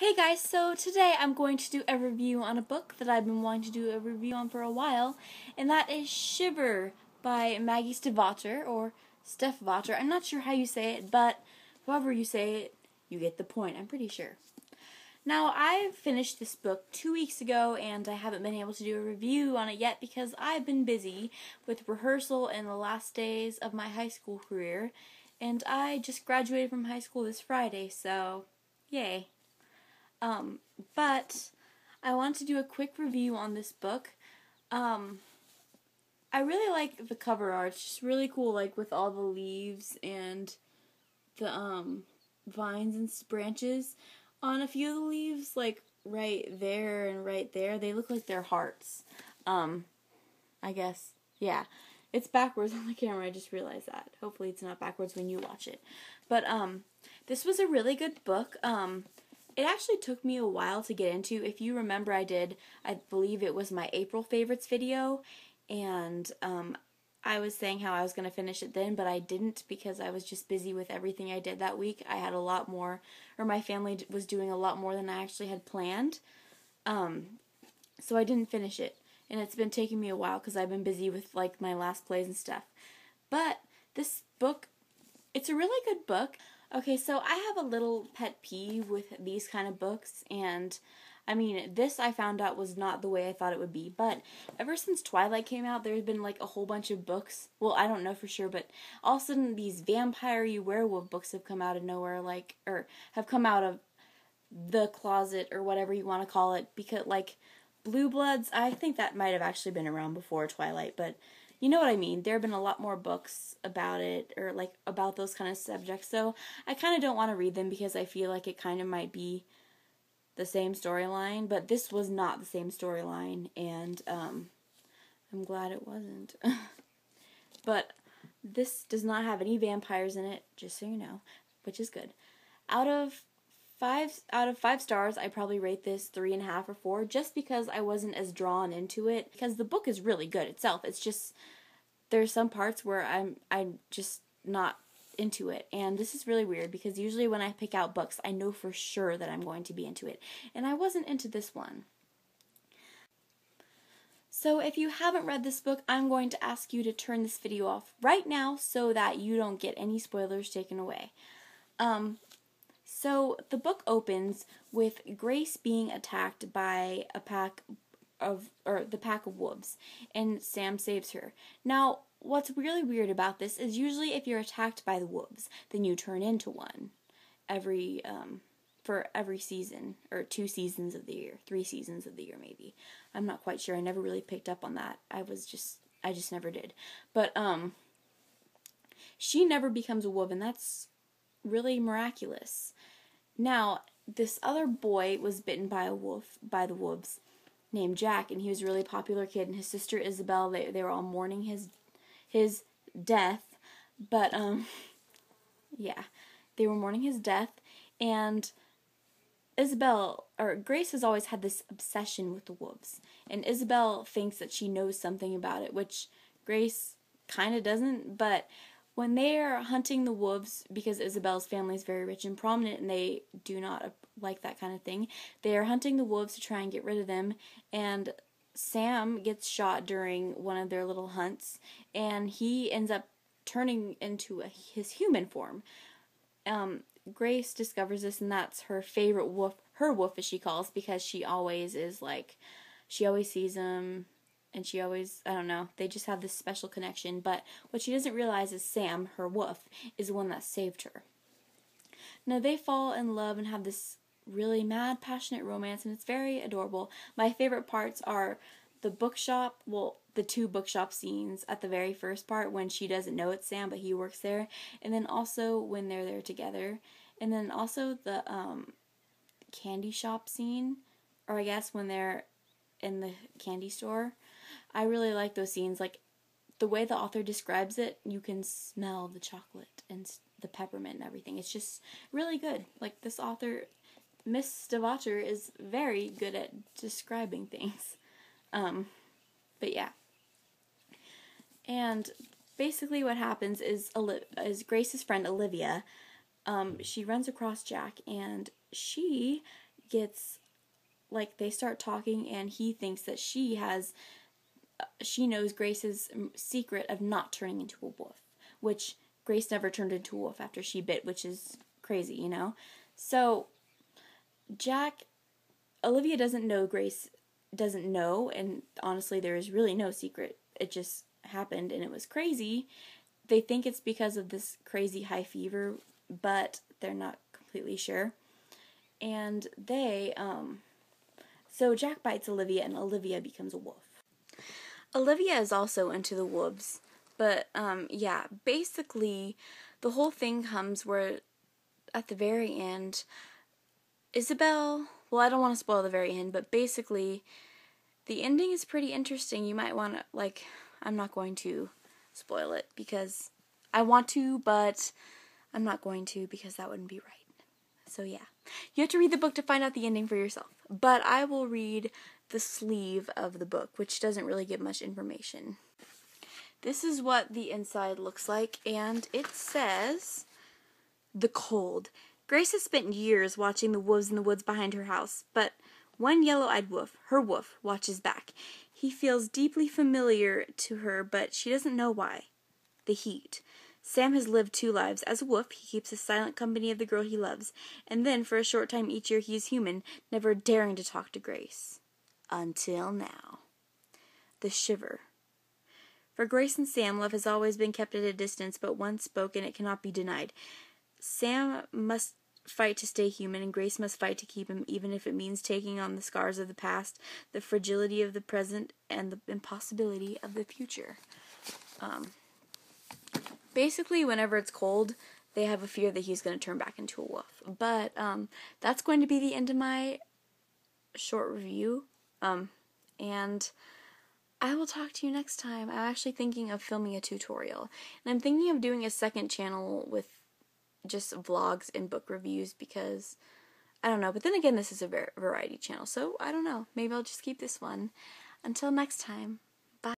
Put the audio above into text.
Hey guys, so today I'm going to do a review on a book that I've been wanting to do a review on for a while, and that is Shiver by Maggie Stiefvater, or Stiefvater. I'm not sure how you say it, but however you say it, you get the point, I'm pretty sure. Now, I finished this book 2 weeks ago, and I haven't been able to do a review on it yet because I've been busy with rehearsal and the last days of my high school career, and I just graduated from high school this Friday, so yay. But I want to do a quick review on this book. I really like the cover art. It's just really cool, like with all the leaves and the vines and branches on a few of the leaves, like right there and right there. They look like they're hearts. I guess, yeah. It's backwards on the camera, I just realized that. Hopefully it's not backwards when you watch it. But, this was a really good book. It actually took me a while to get into. If you remember, I believe it was my April favorites video, and I was saying how I was going to finish it then, but I didn't because I was just busy with everything I did that week. I had a lot more, or my family was doing a lot more than I actually had planned, so I didn't finish it, and it's been taking me a while because I've been busy with like my last plays and stuff. But this book, it's a really good book. Okay, so I have a little pet peeve with these kind of books, and I mean, this I found out was not the way I thought it would be, but ever since Twilight came out, there's been like a whole bunch of books, well, I don't know for sure, but all of a sudden these vampire-y werewolf books have come out of nowhere, like, or have come out of the closet, or whatever you want to call it, because, like, Blue Bloods, I think that might have actually been around before Twilight, but you know what I mean. There have been a lot more books about it, or like about those kind of subjects, so I kind of don't want to read them because I feel like it kind of might be the same storyline, but this was not the same storyline, and I'm glad it wasn't. But this does not have any vampires in it, just so you know, which is good. Out of five stars, I probably rate this 3.5 or 4, just because I wasn't as drawn into it. Because the book is really good itself. It's just there's some parts where I'm just not into it, and this is really weird because usually when I pick out books, I know for sure that I'm going to be into it, and I wasn't into this one. So if you haven't read this book, I'm going to ask you to turn this video off right now so that you don't get any spoilers taken away. So the book opens with Grace being attacked by the pack of wolves, and Sam saves her. Now, what's really weird about this is usually if you're attacked by the wolves, then you turn into one for every season, or 2 seasons of the year, 3 seasons of the year maybe. I'm not quite sure. I never really picked up on that. I just never did. But she never becomes a wolf, and that's really miraculous. Now, this other boy was bitten by the wolves, named Jack, and he was a really popular kid, and his sister Isabel, they were all mourning his death, but yeah, they were mourning his death, and Grace has always had this obsession with the wolves, and Isabel thinks that she knows something about it, which Grace kind of doesn't, but when they are hunting the wolves, because Isabel's family is very rich and prominent, and they do not like that kind of thing, they are hunting the wolves to try and get rid of them, and Sam gets shot during one of their little hunts, and he ends up turning into his human form. Grace discovers this, and that's her favorite wolf, her wolf as she calls, because she always sees him, and she always, I don't know, they just have this special connection, but what she doesn't realize is Sam, her wolf, is the one that saved her. Now, they fall in love and have this really mad, passionate romance, and it's very adorable. My favorite parts are the bookshop, well, the 2 bookshop scenes at the very first part when she doesn't know it's Sam, but he works there, and then also when they're there together, and then also the candy shop scene, or I guess when they're in the candy store. I really like those scenes. Like, the way the author describes it, you can smell the chocolate and the peppermint and everything. It's just really good. Like, this author, Miss Stiefvater, is very good at describing things. But yeah. And basically what happens is Grace's friend Olivia, she runs across Jack, and she gets, like, they start talking, and he thinks that she knows Grace's secret of not turning into a wolf, which Grace never turned into a wolf after she bit, which is crazy, you know? So, Olivia doesn't know, Grace doesn't know, and honestly, there is really no secret. It just happened, and it was crazy. They think it's because of this crazy high fever, but they're not completely sure. And so Jack bites Olivia, and Olivia becomes a wolf. Olivia is also into the wolves, but, yeah, basically, the whole thing comes where, at the very end, Isabel, well, I don't want to spoil the very end, but basically, the ending is pretty interesting. You might want to, like, I'm not going to spoil it, because I want to, but I'm not going to, because that wouldn't be right. So, yeah. You have to read the book to find out the ending for yourself. But I will read the sleeve of the book, which doesn't really give much information. This is what the inside looks like, and it says, "The Cold. Grace has spent years watching the wolves in the woods behind her house, but one yellow-eyed wolf, her wolf, watches back. He feels deeply familiar to her, but she doesn't know why. The heat. Sam has lived 2 lives. As a wolf, he keeps the silent company of the girl he loves, and then for a short time each year he is human, never daring to talk to Grace. Until now." The Shiver. For Grace and Sam, love has always been kept at a distance, but once spoken it cannot be denied. Sam must fight to stay human, and Grace must fight to keep him, even if it means taking on the scars of the past, the fragility of the present, and the impossibility of the future. Basically, whenever it's cold, they have a fear that he's going to turn back into a wolf. But that's going to be the end of my short review. And I will talk to you next time. I'm actually thinking of filming a tutorial. And I'm thinking of doing a second channel with just vlogs and book reviews because, I don't know. But then again, this is a variety channel. So, I don't know. Maybe I'll just keep this one. Until next time.